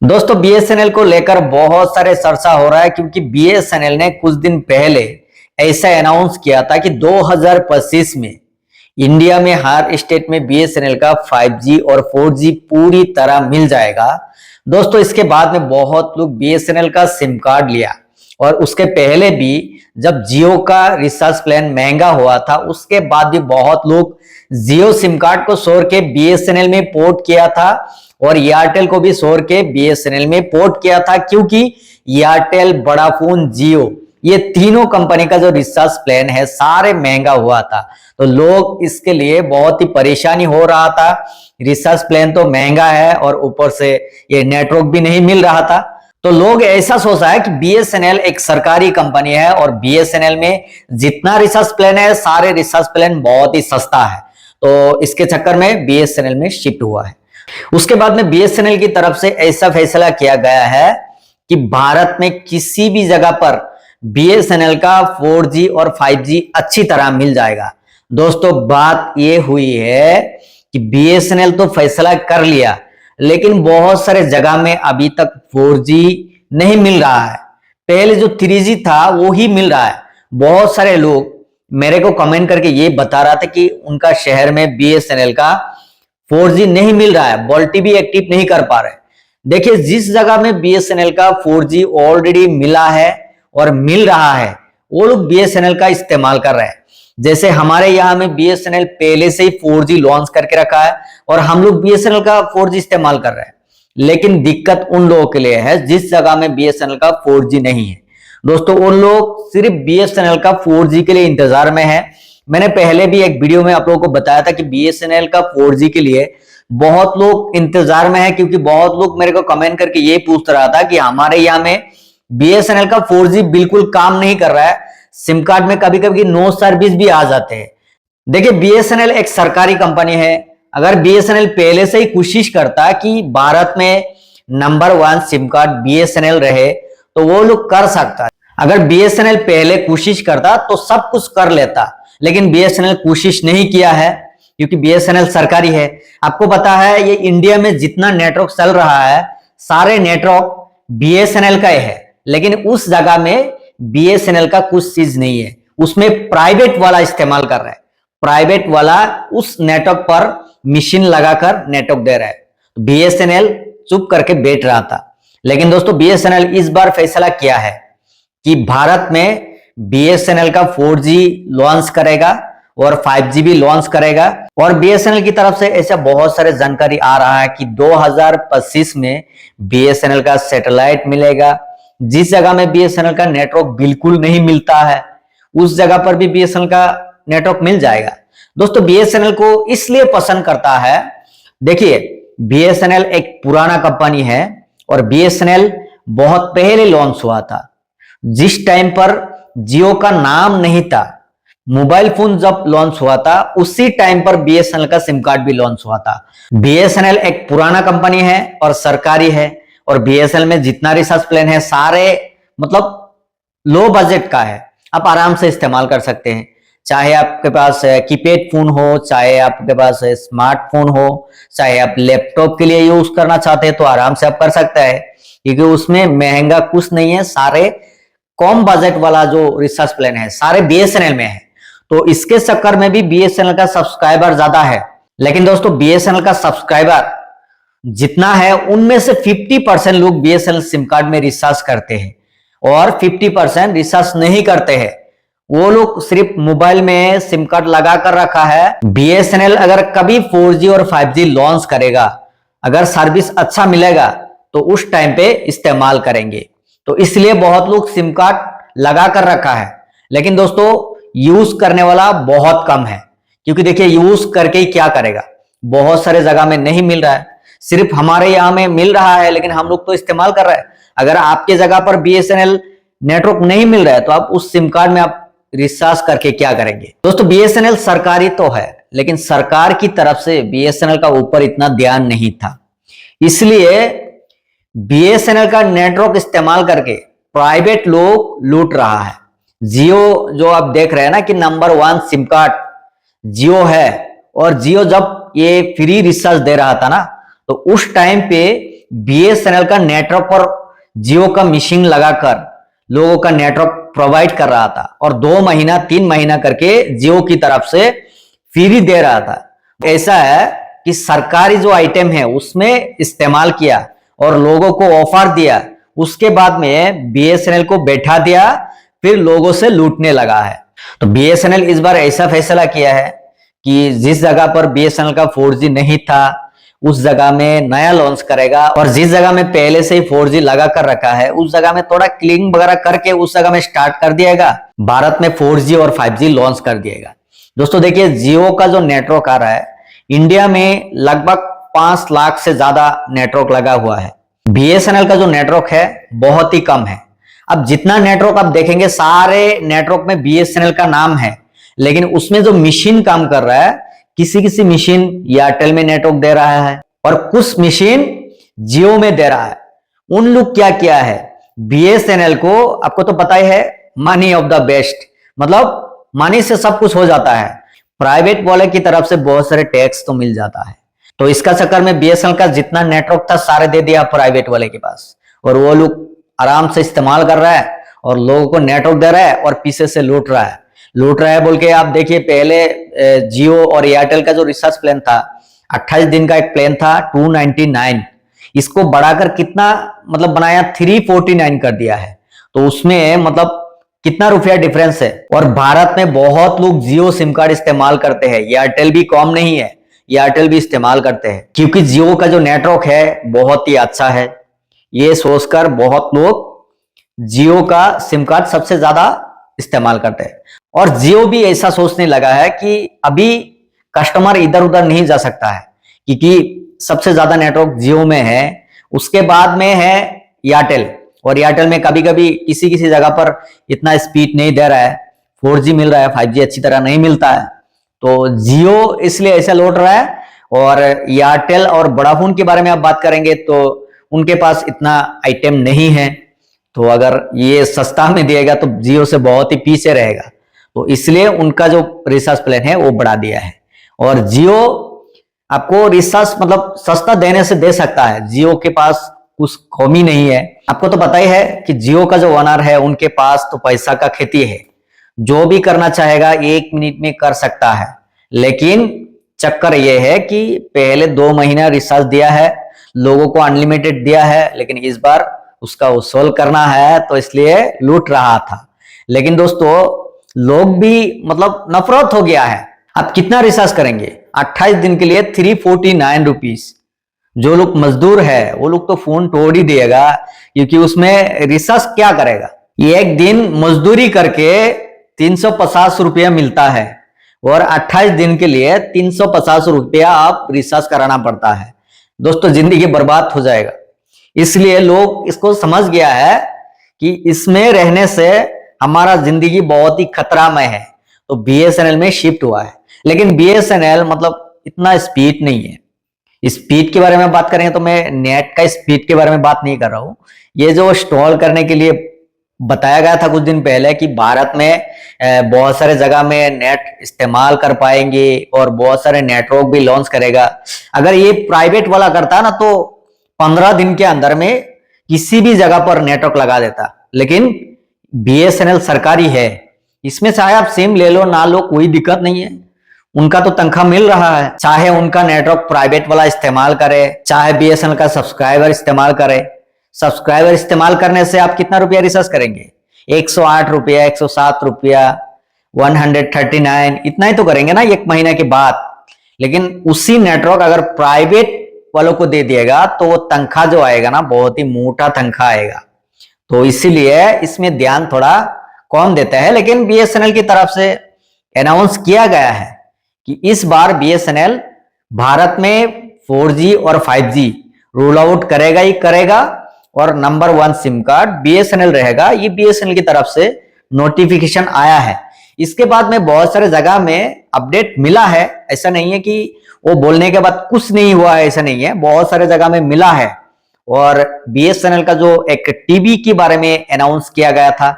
दोस्तों बीएसएनएल को लेकर बहुत सारे चर्चा हो रहा है क्योंकि बीएसएनएल ने कुछ दिन पहले ऐसा अनाउंस किया था कि 2025 में इंडिया में हर स्टेट में बीएसएनएल का 5G और 4G पूरी तरह मिल जाएगा। दोस्तों इसके बाद में बहुत लोग बीएसएनएल का सिम कार्ड लिया और उसके पहले भी जब जियो का रिचार्ज प्लान महंगा हुआ था उसके बाद भी बहुत लोग जियो सिम कार्ड को छोड़ के बीएसएनएल में पोर्ट किया था और एयरटेल को भी छोड़ के बीएसएनएल में पोर्ट किया था क्योंकि एयरटेल, वोडाफोन, जियो ये तीनों कंपनी का जो रिचार्ज प्लान है सारे महंगा हुआ था। तो लोग इसके लिए बहुत ही परेशानी हो रहा था। रिचार्ज प्लान तो महंगा है और ऊपर से ये नेटवर्क भी नहीं मिल रहा था। तो लोग ऐसा सोचा है कि बीएसएनएल एक सरकारी कंपनी है और बीएसएनएल में जितना रिचार्ज प्लान है सारे रिचार्ज प्लान बहुत ही सस्ता है, तो इसके चक्कर में बीएसएनएल में शिफ्ट हुआ है। उसके बाद में बीएसएनएल की तरफ से ऐसा फैसला किया गया है कि भारत में किसी भी जगह पर बीएसएनएल का 4G और 5G अच्छी तरह मिल जाएगा। दोस्तों बात यह हुई है कि बीएसएनएल तो फैसला कर लिया लेकिन बहुत सारे जगह में अभी तक 4G नहीं मिल रहा है। पहले जो 3G था वो ही मिल रहा है। बहुत सारे लोग मेरे को कमेंट करके ये बता रहा था कि उनका शहर में बीएसएनएल का 4G नहीं मिल रहा है, वोल्टी भी एक्टिव नहीं कर पा रहे। देखिए जिस जगह में बीएसएनएल का 4G ऑलरेडी मिला है और मिल रहा है वो लोग बीएसएनएल का इस्तेमाल कर रहे हैं। जैसे हमारे यहाँ में बीएसएनएल पहले से ही 4G लॉन्च करके रखा है और हम लोग बीएसएनएल का 4G इस्तेमाल कर रहे हैं, लेकिन दिक्कत उन लोगों के लिए है जिस जगह में बीएसएनएल का 4G नहीं है। दोस्तों उन लोग सिर्फ बीएसएनएल का 4G के लिए इंतजार में है। मैंने पहले भी एक वीडियो में आप लोगों को बताया था कि बीएसएनएल का 4G के लिए बहुत लोग इंतजार में है क्योंकि बहुत लोग मेरे को कमेंट करके ये पूछ रहा था कि हमारे यहाँ में बीएसएनएल का 4G बिल्कुल काम नहीं कर रहा है, सिम कार्ड में कभी कभी नो सर्विस भी आ जाते हैं। देखिए बीएसएनएल एक सरकारी कंपनी है। अगर बीएसएनएल पहले से ही कोशिश करता कि भारत में नंबर 1 सिम कार्ड बीएसएनएल रहे तो वो लोग कर सकता। अगर बीएसएनएल पहले कोशिश करता तो सब कुछ कर लेता, लेकिन बीएसएनएल कोशिश नहीं किया है क्योंकि बीएसएनएल सरकारी है। आपको पता है ये इंडिया में जितना नेटवर्क चल रहा है सारे नेटवर्क बीएसएनएल का है, लेकिन उस जगह में बीएसएनएल का कुछ चीज नहीं है, उसमें प्राइवेट वाला इस्तेमाल कर रहा है। प्राइवेट वाला उस नेटवर्क पर मशीन लगाकर नेटवर्क दे रहा है। बीएसएनएल चुप करके बैठ रहा था, लेकिन दोस्तों बीएसएनएल इस बार फैसला किया है कि भारत में बीएसएनएल का 4G लॉन्च करेगा और 5G भी लॉन्च करेगा। और बीएसएनएल की तरफ से ऐसा बहुत सारे जानकारी आ रहा है कि 2025 में बीएसएनएल का सैटेलाइट मिलेगा। जिस जगह में बीएसएनएल का नेटवर्क बिल्कुल नहीं मिलता है उस जगह पर भी बीएसएनएल का नेटवर्क मिल जाएगा। दोस्तों बीएसएनएल को इसलिए पसंद करता है, देखिए बीएसएनएल एक पुराना कंपनी है और बीएसएनएल बहुत पहले लॉन्च हुआ था। जिस टाइम पर जियो का नाम नहीं था, मोबाइल फोन जब लॉन्च हुआ था उसी टाइम पर बीएसएनएल का सिम कार्ड भी लॉन्च हुआ था। बीएसएनएल एक पुराना कंपनी है और सरकारी है और बीएसएनएल में जितना रिचार्ज प्लान है सारे मतलब लो बजट का है, आप आराम से इस्तेमाल कर सकते हैं। चाहे आपके पास कीपैड फोन हो, चाहे आपके पास स्मार्टफोन हो, चाहे आप लैपटॉप के लिए यूज करना चाहते हैं तो आराम से आप कर सकते हैं क्योंकि उसमें महंगा कुछ नहीं है। सारे कम बजट वाला जो रिचार्ज प्लान है सारे बीएसएनएल में है, तो इसके चक्कर में भी बीएसएनएल का सब्सक्राइबर ज्यादा है। लेकिन दोस्तों बीएसएनएल का सब्सक्राइबर जितना है उनमें से 50% लोग बीएसएनएल सिम कार्ड में रिचार्ज करते हैं और 50% रिचार्ज नहीं करते हैं। वो लोग सिर्फ मोबाइल में सिम कार्ड लगा कर रखा है। बीएसएनएल अगर कभी 4G और 5G लॉन्च करेगा, अगर सर्विस अच्छा मिलेगा तो उस टाइम पे इस्तेमाल करेंगे। तो इसलिए बहुत लोग सिम कार्ड लगा कर रखा है, लेकिन दोस्तों यूज करने वाला बहुत कम है क्योंकि देखिए यूज करके ही क्या करेगा, बहुत सारे जगह में नहीं मिल रहा है। सिर्फ हमारे यहाँ में मिल रहा है लेकिन हम लोग तो इस्तेमाल कर रहे हैं। अगर आपके जगह पर बीएसएनएल नेटवर्क नहीं मिल रहा है तो आप उस सिम कार्ड में आप रिचार्ज करके क्या करेंगे। दोस्तों बीएसएनएल सरकारी तो है लेकिन सरकार की तरफ से बीएसएनएल का ऊपर इतना ध्यान नहीं था, इसलिए बीएसएनएल का नेटवर्क इस्तेमाल करके प्राइवेट लोग लूट रहा है। जियो जो आप देख रहे हैं ना कि नंबर 1 सिम कार्ड जियो है, और जियो जब ये फ्री रिचार्ज दे रहा था ना तो उस टाइम पे बीएसएनएल का नेटवर्क पर जियो का मशीन लगाकर लोगों का नेटवर्क प्रोवाइड कर रहा था और 2 महीना 3 महीना करके जियो की तरफ से फ्री दे रहा था। ऐसा है कि सरकारी जो आइटम है उसमें इस्तेमाल किया और लोगों को ऑफर दिया, उसके बाद में बीएसएनएल को बैठा दिया, फिर लोगों से लूटने लगा है। तो बीएसएनएल इस बार ऐसा फैसला किया है कि जिस जगह पर बीएसएनएल का 4G नहीं था उस जगह में नया लॉन्च करेगा और जिस जगह में पहले से ही 4G लगा कर रखा है उस जगह में थोड़ा क्लीनिंग वगैरह करके उस जगह में स्टार्ट कर दिएगा। भारत में 4G और 5G लॉन्च कर दिएगा। दोस्तों देखिए, जियो का जो नेटवर्क आ रहा है इंडिया में लगभग 5 लाख से ज्यादा नेटवर्क लगा हुआ है। बीएसएनएल का जो नेटवर्क है बहुत ही कम है। अब जितना नेटवर्क आप देखेंगे सारे नेटवर्क में बीएसएनएल का नाम है, लेकिन उसमें जो मशीन काम कर रहा है किसी किसी मशीन एयरटेल में नेटवर्क दे रहा है और कुछ मशीन जियो में दे रहा है। उन लोग क्या किया है, बीएसएनएल को आपको तो पता ही है मनी ऑफ द बेस्ट, मतलब मनी से सब कुछ हो जाता है। प्राइवेट वाले की तरफ से बहुत सारे टैक्स तो मिल जाता है, तो इसका चक्कर में बीएसएनएल का जितना नेटवर्क था सारे दे दिया प्राइवेट वाले के पास और वो लोग आराम से इस्तेमाल कर रहा है और लोगों को नेटवर्क दे रहा है और पीछे से लूट रहा है बोल के। आप देखिए, पहले जियो और एयरटेल का जो रिचार्ज प्लान था 28 दिन का एक प्लान था 299, इसको बढ़ाकर कितना मतलब बनाया 349 कर दिया है। तो उसमें मतलब कितना रुपया डिफरेंस है। और भारत में बहुत लोग जियो सिम कार्ड इस्तेमाल करते हैं, एयरटेल भी कम नहीं है, एयरटेल भी इस्तेमाल करते हैं क्योंकि जियो का जो नेटवर्क है बहुत ही अच्छा है। ये सोचकर बहुत लोग जियो का सिम कार्ड सबसे ज्यादा इस्तेमाल करते हैं और जियो भी ऐसा सोचने लगा है कि अभी कस्टमर इधर उधर नहीं जा सकता है क्योंकि सबसे ज्यादा नेटवर्क जियो में है, उसके बाद में है एयरटेल और एयरटेल में कभी कभी किसी किसी जगह पर इतना स्पीड नहीं दे रहा है, 4G मिल रहा है, 5G अच्छी तरह नहीं मिलता है, तो जियो इसलिए ऐसा लौट रहा है। और एयरटेल और वोडाफोन के बारे में आप बात करेंगे तो उनके पास इतना आइटम नहीं है, तो अगर ये सस्ता में दिएगा तो जियो से बहुत ही पीछे रहेगा, तो इसलिए उनका जो रिचार्ज प्लान है वो बढ़ा दिया है। और जियो आपको रिचार्ज मतलब सस्ता देने से दे सकता है, जियो के पास कुछ कमी नहीं है। आपको तो पता ही है कि जियो का जो ओनर है उनके पास तो पैसा का खेती है, जो भी करना चाहेगा 1 मिनट में कर सकता है। लेकिन चक्कर यह है कि पहले 2 महीना रिचार्ज दिया है, लोगों को अनलिमिटेड दिया है, लेकिन इस बार उसका वसूल करना है तो इसलिए लूट रहा था। लेकिन दोस्तों लोग भी मतलब नफरत हो गया है। आप कितना रिचार्ज करेंगे 28 दिन के लिए 349 रुपीज। जो लोग मजदूर है वो लोग तो फोन तोड़ ही देगा क्योंकि उसमें रिचार्ज क्या करेगा। एक दिन मजदूरी करके 350 रुपया मिलता है और 28 दिन के लिए 350 रुपया आप रिचार्ज कराना पड़ता है। दोस्तों जिंदगी बर्बाद हो जाएगा। इसलिए लोग इसको समझ गया है कि इसमें रहने से हमारा जिंदगी बहुत ही खतरामय है, तो बीएसएनएल में शिफ्ट हुआ है। लेकिन बीएसएनएल मतलब इतना स्पीड नहीं है। स्पीड के बारे में बात करें तो मैं नेट का स्पीड के बारे में बात नहीं कर रहा हूं। ये जो इंस्टॉल करने के लिए बताया गया था कुछ दिन पहले कि भारत में बहुत सारे जगह में नेट इस्तेमाल कर पाएंगे और बहुत सारे नेटवर्क भी लॉन्च करेगा। अगर ये प्राइवेट वाला करता ना तो 15 दिन के अंदर में किसी भी जगह पर नेटवर्क लगा देता, लेकिन बीएसएनएल सरकारी है, इसमें चाहे आप सिम ले लो ना लो कोई दिक्कत नहीं है, उनका तो तनख्वाह मिल रहा है। चाहे उनका नेटवर्क प्राइवेट वाला इस्तेमाल करे, चाहे बीएसएनएल का सब्सक्राइबर इस्तेमाल करे। सब्सक्राइबर इस्तेमाल करने से आप कितना रुपया रिचार्ज करेंगे? 108 रुपया, 107 रुपया, 139, इतना ही तो करेंगे ना 1 महीने के बाद। लेकिन उसी नेटवर्क अगर प्राइवेट वालों को दे दिएगा तो वो तनख्वाह जो आएगा ना बहुत ही मोटा तनख्वाह आएगा। तो इसीलिए इसमें ध्यान थोड़ा कौन देता है। लेकिन बीएसएनएल की तरफ से अनाउंस किया गया है कि इस बार बीएसएनएल भारत में 4G और 5G रोल आउट करेगा ही करेगा और नंबर 1 सिम कार्ड बीएसएनएल रहेगा। ये बीएसएनएल की तरफ से नोटिफिकेशन आया है। इसके बाद में बहुत सारे जगह में अपडेट मिला है, ऐसा नहीं है कि वो बोलने के बाद कुछ नहीं हुआ है, ऐसा नहीं है, बहुत सारे जगह में मिला है। और बीएसएनएल का जो एक टीवी के बारे में अनाउंस किया गया था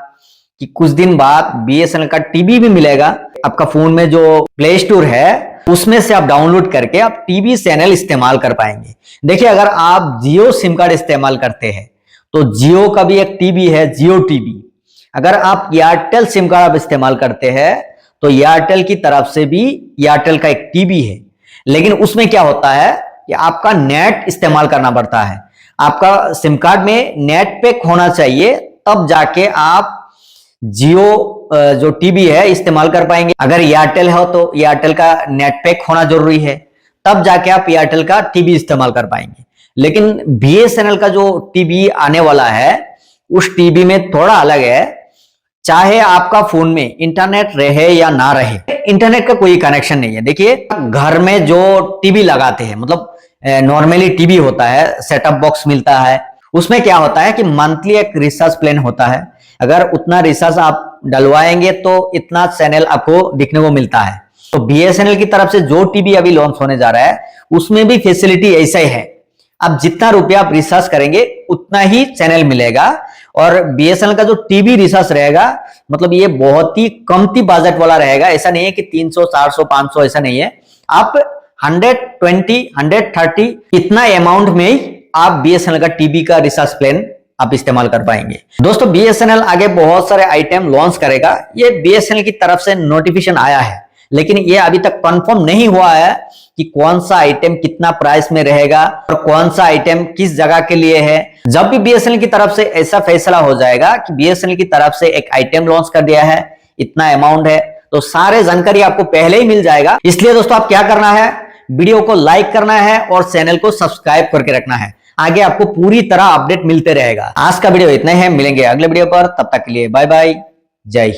कि कुछ दिन बाद बीएसएनएल का टीवी भी मिलेगा। आपका फोन में जो प्ले स्टोर है उसमें से आप डाउनलोड करके आप टीवी चैनल इस्तेमाल कर पाएंगे। देखिए, अगर आप जियो सिम कार्ड इस्तेमाल करते हैं तो जियो का भी एक टीवी है, जियो टीवी। अगर आप एयरटेल सिम कार्ड आप इस्तेमाल करते हैं तो एयरटेल की तरफ से भी एयरटेल का एक टीवी है, लेकिन उसमें क्या होता है कि आपका नेट इस्तेमाल करना पड़ता है। आपका सिम कार्ड में नेट पैक होना चाहिए, तब जाके आप जियो जो टीवी है इस्तेमाल कर पाएंगे। अगर एयरटेल हो तो एयरटेल का नेट पैक होना जरूरी है, तब जाके आप एयरटेल का टीवी इस्तेमाल कर पाएंगे। लेकिन बीएसएनएल का जो टीवी आने वाला है उस टीवी में थोड़ा अलग है। चाहे आपका फोन में इंटरनेट रहे या ना रहे, इंटरनेट का कोई कनेक्शन नहीं है। देखिए, घर में जो टीवी लगाते हैं, मतलब नॉर्मली टीवी होता है, सेटअप बॉक्स मिलता है, उसमें क्या होता है कि मंथली एक रिचार्ज प्लान होता है। अगर उतना रिचार्ज आप डलवाएंगे तो इतना चैनल आपको दिखने को मिलता है। तो बीएसएनएल की तरफ से जो टीवी अभी लॉन्च होने जा रहा है उसमें भी फैसिलिटी ऐसा ही है। अब जितना रुपया आप रिचार्ज करेंगे उतना ही चैनल मिलेगा। और बीएसएनएल का जो टीवी रिचार्ज रहेगा, मतलब ये बहुत ही कमती बजट वाला रहेगा। ऐसा नहीं है कि 300, 400, 500, ऐसा नहीं है। आप 120, 130 इतना अमाउंट में ही आप बीएसएनएल का टीवी का रिचार्ज प्लान आप इस्तेमाल कर पाएंगे। दोस्तों, बीएसएनएल आगे बहुत सारे आइटम लॉन्च करेगा। ये बीएसएनएल की तरफ से नोटिफिकेशन आया है, लेकिन ये अभी तक कंफर्म नहीं हुआ है कि कौन सा आइटम कितना प्राइस में रहेगा और कौन सा आइटम किस जगह के लिए है। जब भी बीएसएनएल की तरफ से ऐसा फैसला हो जाएगा कि बीएसएनएल की तरफ से एक आइटम लॉन्च कर दिया है, इतना अमाउंट है, तो सारे जानकारी आपको पहले ही मिल जाएगा। इसलिए दोस्तों, आप क्या करना है, वीडियो को लाइक करना है और चैनल को सब्सक्राइब करके रखना है। आगे आपको पूरी तरह अपडेट मिलते रहेगा। आज का वीडियो इतना है, मिलेंगे अगले वीडियो पर। तब तक के लिए बाय बाय, जय हिंद।